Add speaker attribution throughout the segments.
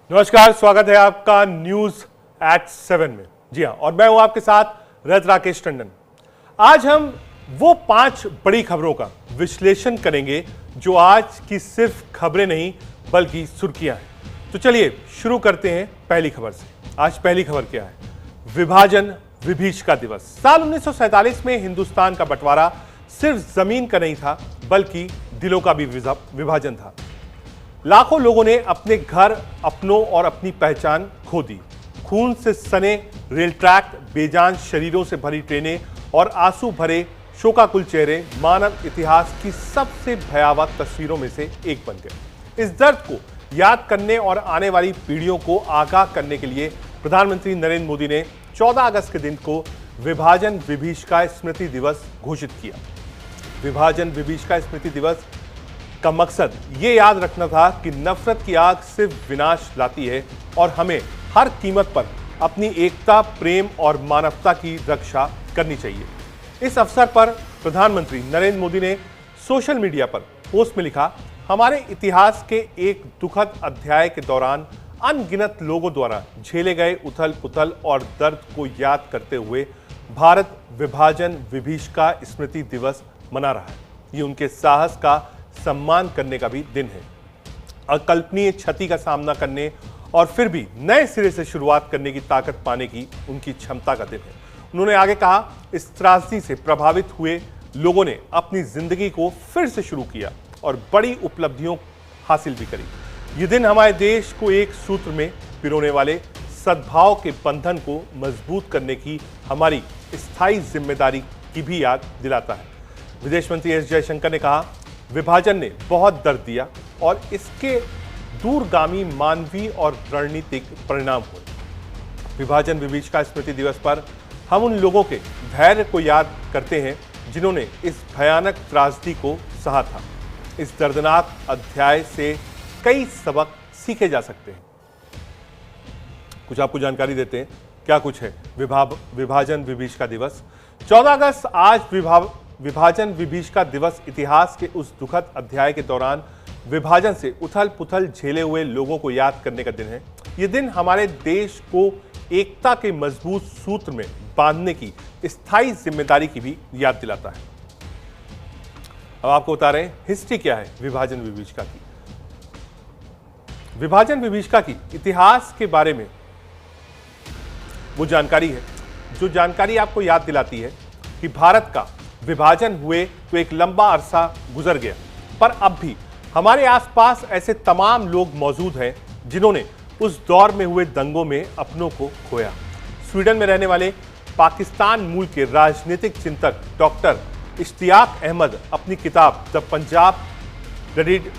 Speaker 1: नमस्कार, स्वागत है आपका न्यूज एट 7 में। जी हाँ, और मैं हूं आपके साथ रथ राकेश टंडन। आज हम वो 5 बड़ी खबरों का विश्लेषण करेंगे जो आज की सिर्फ खबरें नहीं बल्कि सुर्खियां हैं। तो चलिए शुरू करते हैं पहली खबर से। आज पहली खबर क्या है? विभाजन विभीषिका दिवस। साल 1947 में हिंदुस्तान का बंटवारा सिर्फ जमीन का नहीं था बल्कि दिलों का भी विभाजन था। लाखों लोगों ने अपने घर, अपनों और अपनी पहचान खो दी। खून से सने रेल ट्रैक, बेजान शरीरों से भरी ट्रेनें और आंसू भरे शोकाकुल चेहरे मानव इतिहास की सबसे भयावह तस्वीरों में से एक बन गए। इस दर्द को याद करने और आने वाली पीढ़ियों को आगाह करने के लिए प्रधानमंत्री नरेंद्र मोदी ने 14 अगस्त के दिन को विभाजन विभीषिका स्मृति दिवस घोषित किया। विभाजन विभीषिका स्मृति दिवस का मकसद ये याद रखना था कि नफरत की आग सिर्फ विनाश लाती है और हमें हर कीमत पर अपनी एकता, प्रेम और मानवता की रक्षा करनी चाहिए। इस अवसर पर प्रधानमंत्री नरेंद्र मोदी ने सोशल मीडिया पर पोस्ट में लिखा, हमारे इतिहास के एक दुखद अध्याय के दौरान अनगिनत लोगों द्वारा झेले गए उथल पुथल और दर्द को याद करते हुए भारत विभाजन विभीषिका स्मृति दिवस मना रहा है। ये उनके साहस का सम्मान करने का भी दिन है। अकल्पनीय क्षति का सामना करने और फिर भी नए सिरे से शुरुआत करने की ताकत पाने की उनकी क्षमता का दिन है। उन्होंने आगे कहा, इस त्रासदी से प्रभावित हुए लोगों ने अपनी जिंदगी को फिर से शुरू किया और बड़ी उपलब्धियों हासिल भी करी। ये दिन हमारे देश को एक सूत्र में पिरोने वाले सद्भाव के बंधन को मजबूत करने की हमारी स्थायी जिम्मेदारी की भी याद दिलाता है। विदेश मंत्री एस जयशंकर ने कहा, विभाजन ने बहुत दर्द दिया और इसके दूरगामी मानवीय और रणनीतिक परिणाम हुए। विभाजन विभीषिका स्मृति दिवस पर हम उन लोगों के धैर्य को याद करते हैं जिन्होंने इस भयानक त्रासदी को सहा था। इस दर्दनाक अध्याय से कई सबक सीखे जा सकते हैं। कुछ आपको जानकारी देते हैं क्या कुछ है विभाजन विभीषिका दिवस। 14 अगस्त आज विभाजन विभीषिका दिवस इतिहास के उस दुखद अध्याय के दौरान विभाजन से उथल पुथल झेले हुए लोगों को याद करने का दिन है। यह दिन हमारे देश को एकता के मजबूत सूत्र में बांधने की स्थायी जिम्मेदारी की भी याद दिलाता है। अब आपको बता रहे हैं हिस्ट्री क्या है विभाजन विभीषिका की। विभाजन विभीषिका की इतिहास के बारे में वो जानकारी है जो जानकारी आपको याद दिलाती है कि भारत का विभाजन हुए तो एक लंबा अरसा गुजर गया, पर अब भी हमारे आसपास ऐसे तमाम लोग मौजूद हैं जिन्होंने उस दौर में हुए दंगों में अपनों को खोया। स्वीडन में रहने वाले पाकिस्तान मूल के राजनीतिक चिंतक डॉक्टर इश्तियाक अहमद अपनी किताब the Punjab bloodied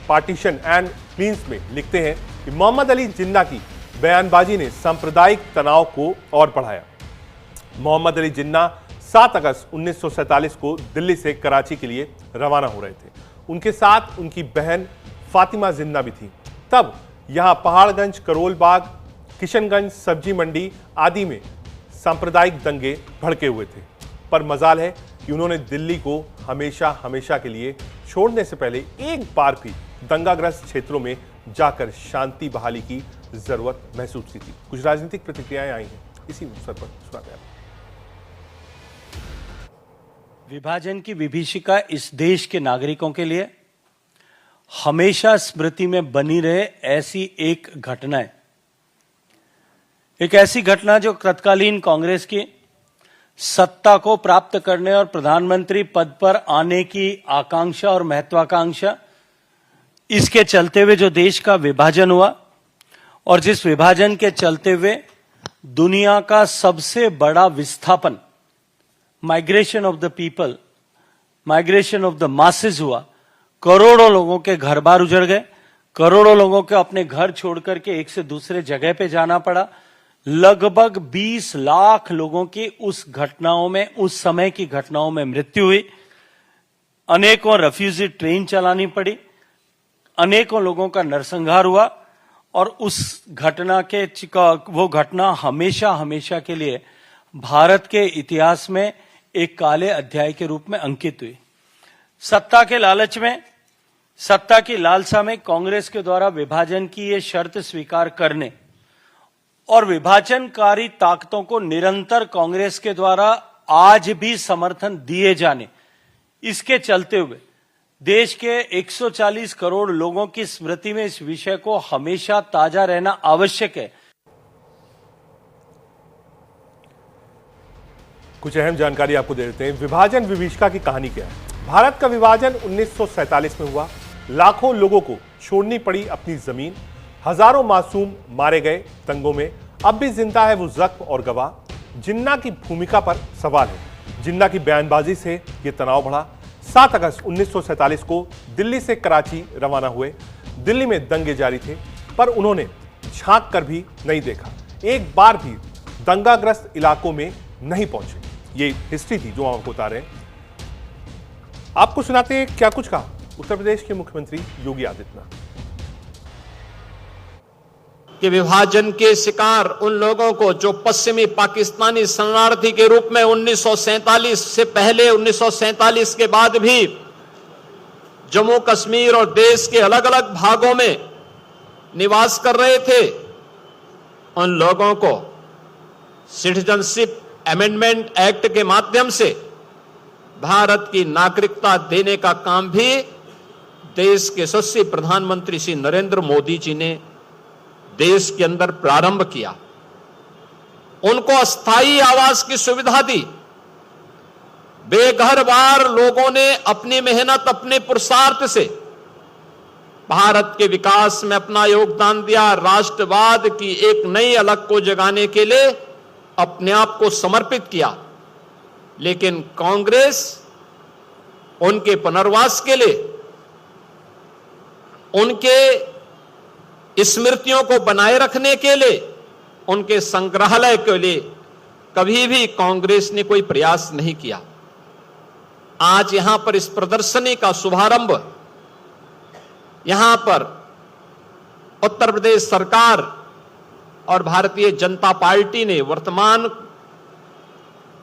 Speaker 1: partition and क्लींस में लिखते हैं कि मोहम्मद अली जिन्ना की बयानबाजी ने सांप्रदायिक तनाव को और बढ़ाया। मोहम्मद अली जिन्ना 7 अगस्त 1947 को दिल्ली से कराची के लिए रवाना हो रहे थे। उनके साथ उनकी बहन फातिमा जिन्ना भी थी। तब यहां पहाड़गंज, करोल बाग, किशनगंज सब्जी मंडी आदि में सांप्रदायिक दंगे भड़के हुए थे। पर मजाल है कि उन्होंने दिल्ली को हमेशा हमेशा के लिए छोड़ने से पहले एक बार भी दंगाग्रस्त क्षेत्रों में जाकर शांति बहाली की जरूरत महसूस की थी। कुछ राजनीतिक प्रतिक्रियाएं आई हैं, इसी अवसर पर सुनाते हैं।
Speaker 2: विभाजन की विभीषिका इस देश के नागरिकों के लिए हमेशा स्मृति में बनी रहे ऐसी एक घटना है। एक ऐसी घटना जो तत्कालीन कांग्रेस की सत्ता को प्राप्त करने और प्रधानमंत्री पद पर आने की आकांक्षा और महत्वाकांक्षा, इसके चलते हुए जो देश का विभाजन हुआ और जिस विभाजन के चलते हुए दुनिया का सबसे बड़ा विस्थापन, migration of the people, migration of the masses हुआ। करोड़ों लोगों के घर बार उजड़ गए, करोड़ों लोगों को अपने घर छोड़कर के एक से दूसरे जगह पे जाना पड़ा। लगभग 20 लाख लोगों की उस घटनाओं में, उस समय की घटनाओं में मृत्यु हुई। अनेकों रेफ्यूजी ट्रेन चलानी पड़ी, अनेकों लोगों का नरसंहार हुआ और उस घटना के वो घटना हमेशा हमेशा के लिए भारत के इतिहास में एक काले अध्याय के रूप में अंकित हुई। सत्ता के लालच में सत्ता की लालसा में कांग्रेस के द्वारा विभाजन की ये शर्त स्वीकार करने और विभाजनकारी ताकतों को निरंतर कांग्रेस के द्वारा आज भी समर्थन दिए जाने, इसके चलते हुए देश के 140 करोड़ लोगों की स्मृति में इस विषय को हमेशा ताजा रहना आवश्यक है।
Speaker 1: कुछ अहम जानकारी आपको दे देते हैं। विभाजन विभीषिका की कहानी क्या है? भारत का विभाजन 1947 में हुआ। लाखों लोगों को छोड़नी पड़ी अपनी जमीन, हजारों मासूम मारे गए दंगों में। अब भी जिंदा है वो जख्म और गवाह। जिन्ना की भूमिका पर सवाल है। जिन्ना की बयानबाजी से यह तनाव बढ़ा। 7 अगस्त 1947 को दिल्ली से कराची रवाना हुए। दिल्ली में दंगे जारी थे, पर उन्होंने झांक कर भी नहीं देखा। एक बार भी दंगाग्रस्त इलाकों में नहीं पहुंचे। ये हिस्ट्री थी जो हम आपको बता रहे हैं। आपको सुनाते हैं क्या कुछ कहा उत्तर प्रदेश के मुख्यमंत्री योगी आदित्यनाथ।
Speaker 3: कि विभाजन के शिकार उन लोगों को जो पश्चिमी पाकिस्तानी शरणार्थी के रूप में 1947 से पहले 1947 के बाद भी जम्मू कश्मीर और देश के अलग अलग भागों में निवास कर रहे थे, उन लोगों को सिटीजनशिप अमेंडमेंट एक्ट के माध्यम से भारत की नागरिकता देने का काम भी देश के यशस्वी प्रधानमंत्री श्री नरेंद्र मोदी जी ने देश के अंदर प्रारंभ किया। उनको अस्थायी आवास की सुविधा दी। बेघर बार लोगों ने अपनी मेहनत, अपने पुरुषार्थ से भारत के विकास में अपना योगदान दिया। राष्ट्रवाद की एक नई अलग को जगाने के लिए अपने आप को समर्पित किया। लेकिन कांग्रेस उनके पुनर्वास के लिए, उनके स्मृतियों को बनाए रखने के लिए, उनके संग्रहालय के लिए कभी भी कांग्रेस ने कोई प्रयास नहीं किया। आज यहां पर इस प्रदर्शनी का शुभारंभ यहां पर उत्तर प्रदेश सरकार और भारतीय जनता पार्टी ने वर्तमान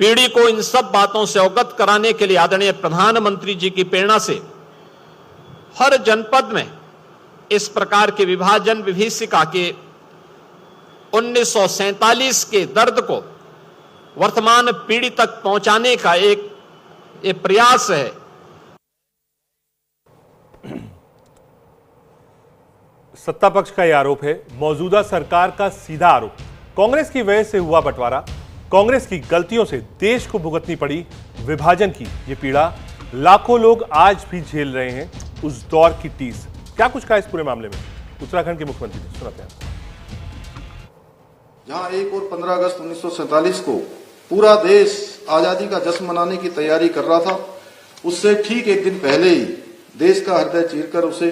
Speaker 3: पीढ़ी को इन सब बातों से अवगत कराने के लिए आदरणीय प्रधानमंत्री जी की प्रेरणा से हर जनपद में इस प्रकार के विभाजन विभीषिका के 1947 के दर्द को वर्तमान पीढ़ी तक पहुंचाने का एक प्रयास है।
Speaker 1: सत्ता पक्ष का यह आरोप है। मौजूदा सरकार का सीधा आरोप, कांग्रेस की वजह से हुआ बंटवारा, कांग्रेस की गलतियों से देश को भुगतनी पड़ी विभाजन की ये पीड़ा। लाखों लोग आज भी झेल रहे हैं उस दौर की टीस। क्या कुछ कहा इस पूरे मामले में उत्तराखंड के मुख्यमंत्री ने, सुनाते हैं।
Speaker 4: जहां 1 और 15 अगस्त 1947 को पूरा देश आजादी का जश्न मनाने की तैयारी कर रहा था, उससे ठीक एक दिन पहले ही देश का हृदय चीरकर उसे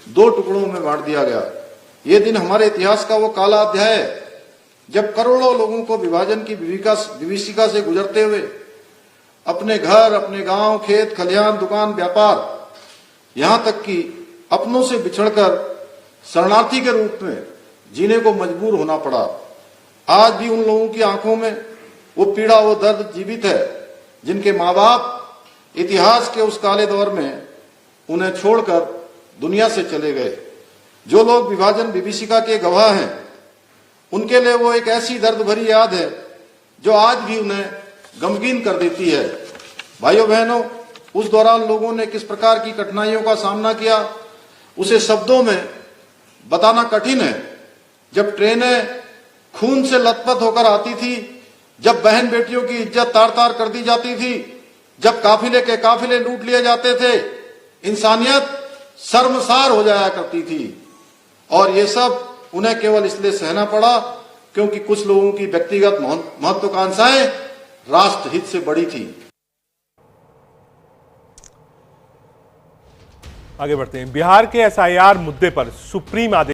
Speaker 4: 2 टुकड़ों में बांट दिया गया। ये दिन हमारे इतिहास का वो काला अध्याय है जब करोड़ों लोगों को विभाजन की विभीषिका से गुजरते हुए अपने घर, अपने गांव, खेत खलिहान, दुकान, व्यापार, यहां तक कि अपनों से बिछड़कर शरणार्थी के रूप में जीने को मजबूर होना पड़ा। आज भी उन लोगों की आंखों में वो पीड़ा, वो दर्द जीवित है जिनके माँ बाप इतिहास के उस काले दौर में उन्हें छोड़कर दुनिया से चले गए। जो लोग विभाजन विभीषिका के गवाह हैं, उनके लिए वो एक ऐसी दर्द भरी याद है जो आज भी उन्हें गमगीन कर देती है। भाइयों बहनों, उस दौरान लोगों ने किस प्रकार की कठिनाइयों का सामना किया, उसे शब्दों में बताना कठिन है। जब ट्रेनें खून से लथपथ होकर आती थी, जब बहन बेटियों की इज्जत तार तार कर दी जाती थी, जब काफिले के काफिले लूट लिए जाते थे, इंसानियत शर्मसार हो जाया करती थी। और ये सब उन्हें केवल इसलिए सहना पड़ा क्योंकि कुछ लोगों की व्यक्तिगत महत्वाकांक्षाएं राष्ट्र हित से बड़ी थी।
Speaker 1: आगे बढ़ते हैं। बिहार के एसआईआर मुद्दे पर सुप्रीम आदेश